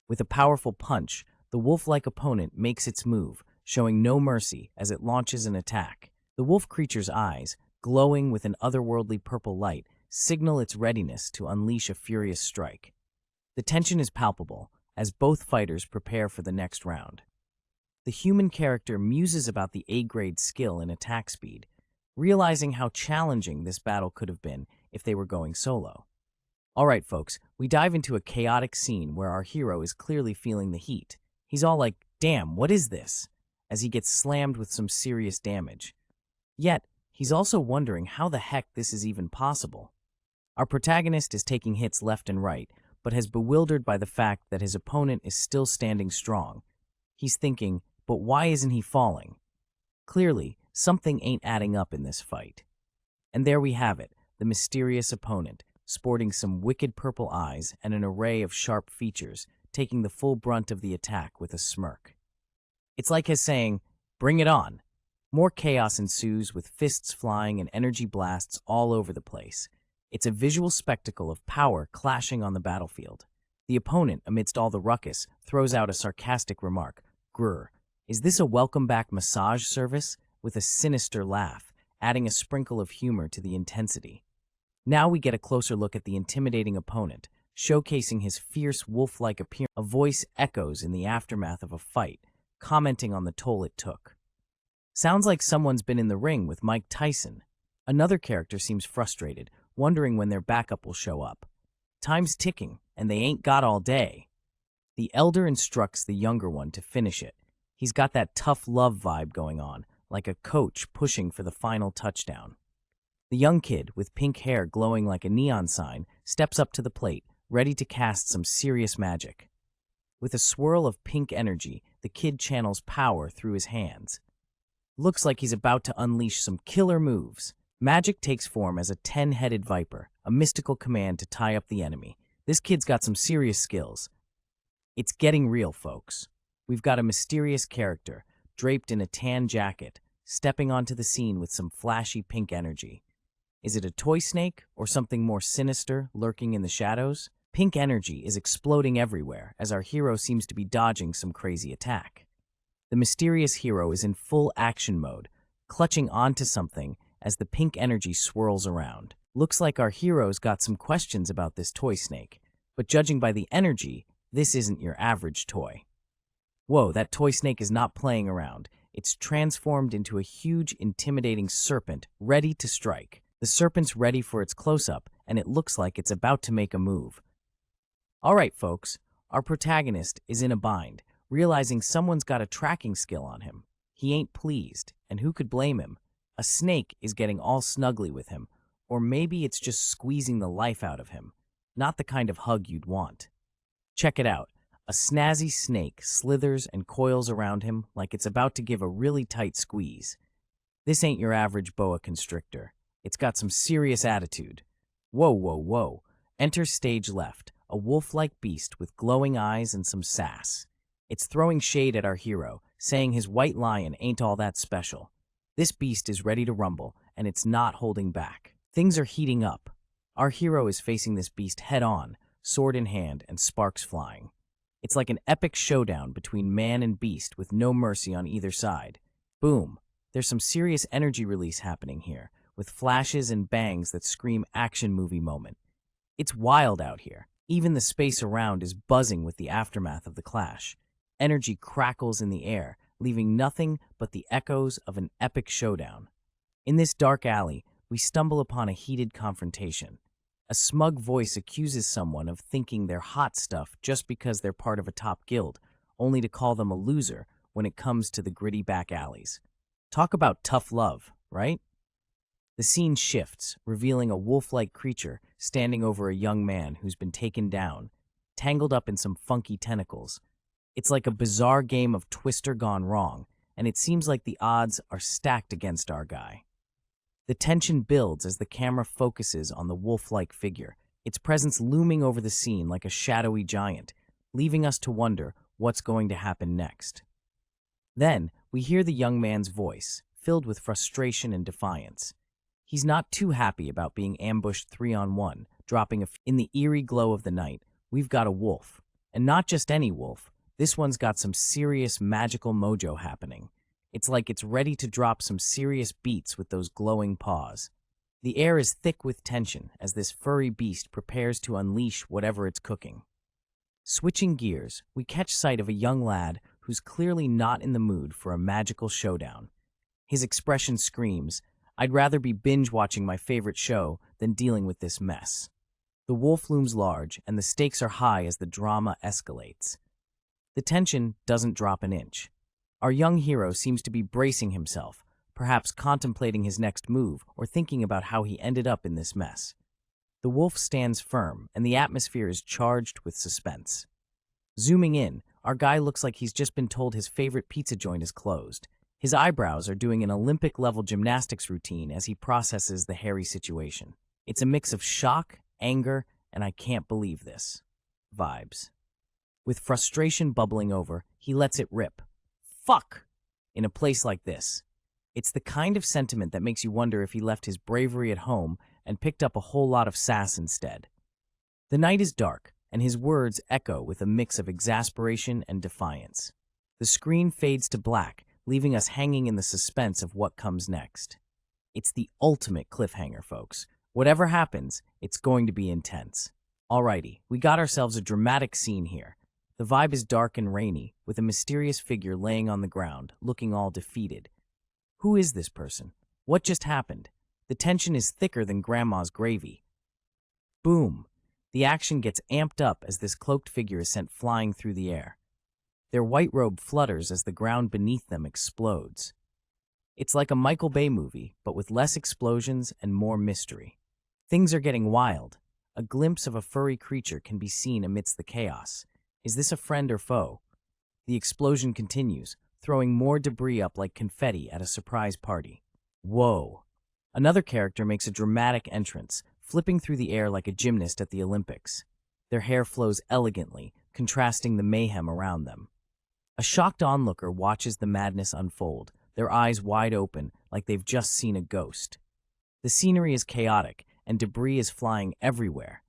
With a powerful punch, the wolf-like opponent makes its move, showing no mercy as it launches an attack. The wolf creature's eyes, glowing with an otherworldly purple light, signal its readiness to unleash a furious strike. The tension is palpable as both fighters prepare for the next round. The human character muses about the A-grade skill and attack speed, realizing how challenging this battle could have been if they were going solo. All right, folks, we dive into a chaotic scene where our hero is clearly feeling the heat. He's all like, "Damn, what is this?" as he gets slammed with some serious damage. Yet, he's also wondering how the heck this is even possible. Our protagonist is taking hits left and right, but is bewildered by the fact that his opponent is still standing strong. He's thinking, but why isn't he falling? Clearly, something ain't adding up in this fight. And there we have it, the mysterious opponent, sporting some wicked purple eyes and an array of sharp features, taking the full brunt of the attack with a smirk. It's like his saying, "Bring it on." More chaos ensues with fists flying and energy blasts all over the place. It's a visual spectacle of power clashing on the battlefield. The opponent, amidst all the ruckus, throws out a sarcastic remark, "Grr, is this a welcome-back massage service?" with a sinister laugh, adding a sprinkle of humor to the intensity. Now we get a closer look at the intimidating opponent, showcasing his fierce wolf-like appearance. A voice echoes in the aftermath of a fight, commenting on the toll it took. Sounds like someone's been in the ring with Mike Tyson. Another character seems frustrated, wondering when their backup will show up. Time's ticking, and they ain't got all day. The elder instructs the younger one to finish it. He's got that tough love vibe going on, like a coach pushing for the final touchdown. The young kid, with pink hair glowing like a neon sign, steps up to the plate, ready to cast some serious magic. With a swirl of pink energy, the kid channels power through his hands. Looks like he's about to unleash some killer moves. Magic takes form as a 10-headed viper, a mystical command to tie up the enemy. This kid's got some serious skills. It's getting real, folks. We've got a mysterious character, draped in a tan jacket, stepping onto the scene with some flashy pink energy. Is it a toy snake or something more sinister lurking in the shadows? Pink energy is exploding everywhere as our hero seems to be dodging some crazy attack. The mysterious hero is in full action mode, clutching onto something as the pink energy swirls around. Looks like our hero's got some questions about this toy snake, but judging by the energy, this isn't your average toy. Whoa, that toy snake is not playing around. It's transformed into a huge, intimidating serpent ready to strike. The serpent's ready for its close-up, and it looks like it's about to make a move. All right, folks, our protagonist is in a bind, realizing someone's got a tracking skill on him. He ain't pleased, and who could blame him? A snake is getting all snuggly with him, or maybe it's just squeezing the life out of him. Not the kind of hug you'd want. Check it out. A snazzy snake slithers and coils around him like it's about to give a really tight squeeze. This ain't your average boa constrictor. It's got some serious attitude. Whoa, whoa, whoa. Enter stage left, a wolf-like beast with glowing eyes and some sass. It's throwing shade at our hero, saying his white lion ain't all that special. This beast is ready to rumble, and it's not holding back. Things are heating up. Our hero is facing this beast head-on, sword in hand and sparks flying. It's like an epic showdown between man and beast with no mercy on either side. Boom. There's some serious energy release happening here, with flashes and bangs that scream action movie moment. It's wild out here. Even the space around is buzzing with the aftermath of the clash. Energy crackles in the air, leaving nothing but the echoes of an epic showdown. In this dark alley, we stumble upon a heated confrontation. A smug voice accuses someone of thinking they're hot stuff just because they're part of a top guild, only to call them a loser when it comes to the gritty back alleys. Talk about tough love, right? The scene shifts, revealing a wolf-like creature standing over a young man who's been taken down, tangled up in some funky tentacles. It's like a bizarre game of Twister gone wrong, and it seems like the odds are stacked against our guy. The tension builds as the camera focuses on the wolf-like figure, its presence looming over the scene like a shadowy giant, leaving us to wonder what's going to happen next. Then, we hear the young man's voice, filled with frustration and defiance. He's not too happy about being ambushed 3-on-1, dropping in the eerie glow of the night. We've got a wolf. And not just any wolf. This one's got some serious magical mojo happening. It's like it's ready to drop some serious beats with those glowing paws. The air is thick with tension as this furry beast prepares to unleash whatever it's cooking. Switching gears, we catch sight of a young lad who's clearly not in the mood for a magical showdown. His expression screams, "I'd rather be binge-watching my favorite show than dealing with this mess." The wolf looms large, and the stakes are high as the drama escalates. The tension doesn't drop an inch. Our young hero seems to be bracing himself, perhaps contemplating his next move or thinking about how he ended up in this mess. The wolf stands firm, and the atmosphere is charged with suspense. Zooming in, our guy looks like he's just been told his favorite pizza joint is closed. His eyebrows are doing an Olympic-level gymnastics routine as he processes the hairy situation. It's a mix of shock, anger, and "I can't believe this" vibes. With frustration bubbling over, he lets it rip. Fuck! In a place like this. It's the kind of sentiment that makes you wonder if he left his bravery at home and picked up a whole lot of sass instead. The night is dark, and his words echo with a mix of exasperation and defiance. The screen fades to black, leaving us hanging in the suspense of what comes next. It's the ultimate cliffhanger, folks. Whatever happens, it's going to be intense. Alrighty, we got ourselves a dramatic scene here. The vibe is dark and rainy, with a mysterious figure laying on the ground, looking all defeated. Who is this person? What just happened? The tension is thicker than Grandma's gravy. Boom! The action gets amped up as this cloaked figure is sent flying through the air. Their white robe flutters as the ground beneath them explodes. It's like a Michael Bay movie, but with less explosions and more mystery. Things are getting wild. A glimpse of a furry creature can be seen amidst the chaos. Is this a friend or foe? The explosion continues, throwing more debris up like confetti at a surprise party. Whoa! Another character makes a dramatic entrance, flipping through the air like a gymnast at the Olympics. Their hair flows elegantly, contrasting the mayhem around them. A shocked onlooker watches the madness unfold, their eyes wide open like they've just seen a ghost. The scenery is chaotic, and debris is flying everywhere.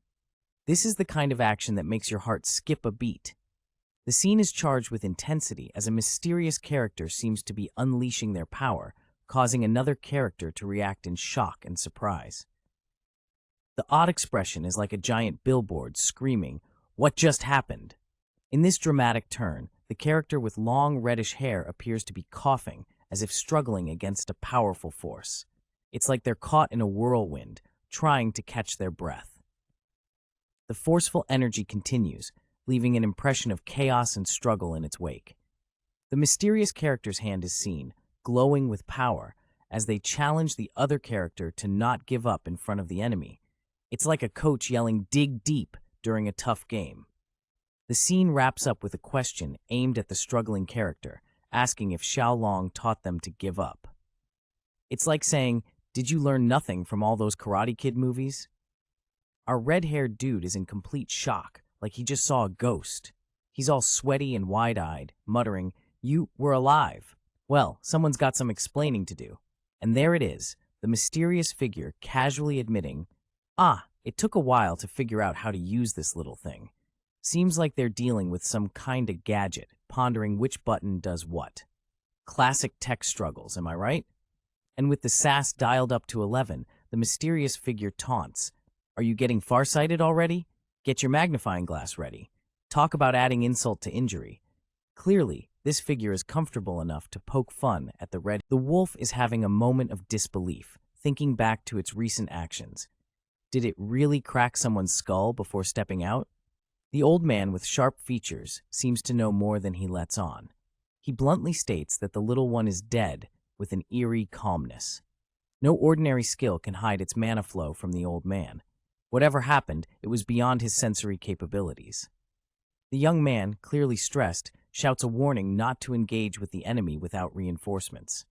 This is the kind of action that makes your heart skip a beat. The scene is charged with intensity as a mysterious character seems to be unleashing their power, causing another character to react in shock and surprise. The odd expression is like a giant billboard screaming, "What just happened?" In this dramatic turn, the character with long reddish hair appears to be coughing, as if struggling against a powerful force. It's like they're caught in a whirlwind, trying to catch their breath. The forceful energy continues, leaving an impression of chaos and struggle in its wake. The mysterious character's hand is seen, glowing with power, as they challenge the other character to not give up in front of the enemy. It's like a coach yelling, "Dig deep," during a tough game. The scene wraps up with a question aimed at the struggling character, asking if Xiaolong taught them to give up. It's like saying, "Did you learn nothing from all those Karate Kid movies?" Our red-haired dude is in complete shock, like he just saw a ghost. He's all sweaty and wide-eyed, muttering, "You were alive. Well, someone's got some explaining to do." And there it is, the mysterious figure casually admitting, it took a while to figure out how to use this little thing. Seems like they're dealing with some kind of gadget, pondering which button does what. Classic tech struggles, am I right? And with the sass dialed up to 11, the mysterious figure taunts, "Are you getting farsighted already? Get your magnifying glass ready." Talk about adding insult to injury. Clearly, this figure is comfortable enough to poke fun at the red. The wolf is having a moment of disbelief, thinking back to its recent actions. Did it really crack someone's skull before stepping out? The old man with sharp features seems to know more than he lets on. He bluntly states that the little one is dead with an eerie calmness. No ordinary skill can hide its mana flow from the old man. Whatever happened, it was beyond his sensory capabilities. The young man, clearly stressed, shouts a warning not to engage with the enemy without reinforcements.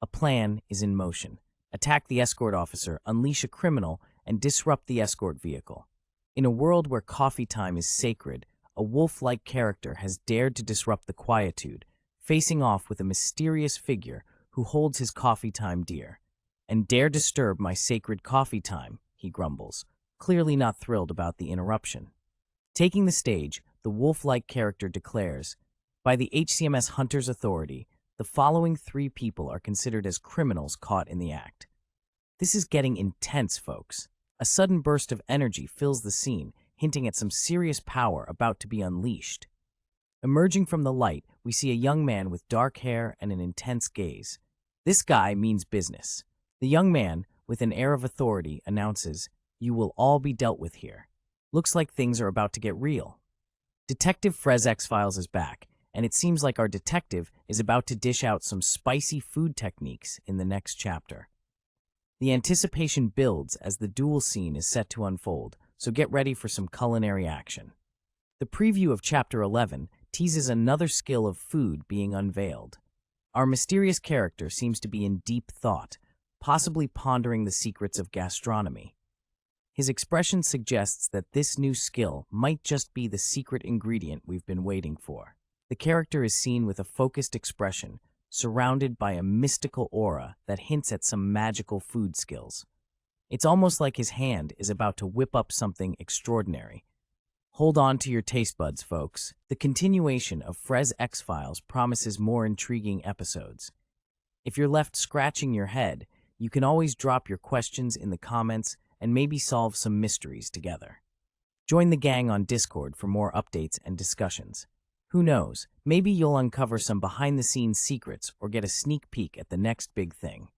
A plan is in motion. Attack the escort officer, unleash a criminal, and disrupt the escort vehicle. In a world where coffee time is sacred, a wolf-like character has dared to disrupt the quietude, facing off with a mysterious figure who holds his coffee time dear. "And dare disturb my sacred coffee time," he grumbles, clearly not thrilled about the interruption. Taking the stage, the wolf-like character declares, "By the HCMS Hunter's authority, the following 3 people are considered as criminals caught in the act." This is getting intense, folks. A sudden burst of energy fills the scene, hinting at some serious power about to be unleashed. Emerging from the light, we see a young man with dark hair and an intense gaze. This guy means business. The young man, with an air of authority, announces, "You will all be dealt with here." Looks like things are about to get real. Detective Frez X-Files is back, and it seems like our detective is about to dish out some spicy food techniques in the next chapter. The anticipation builds as the duel scene is set to unfold, so get ready for some culinary action. The preview of Chapter 11 teases another skill of food being unveiled. Our mysterious character seems to be in deep thought, possibly pondering the secrets of gastronomy. His expression suggests that this new skill might just be the secret ingredient we've been waiting for. The character is seen with a focused expression, surrounded by a mystical aura that hints at some magical food skills. It's almost like his hand is about to whip up something extraordinary. Hold on to your taste buds, folks. The continuation of Frez X-Files promises more intriguing episodes. If you're left scratching your head, you can always drop your questions in the comments and maybe solve some mysteries together. Join the gang on Discord for more updates and discussions. Who knows, maybe you'll uncover some behind-the-scenes secrets or get a sneak peek at the next big thing.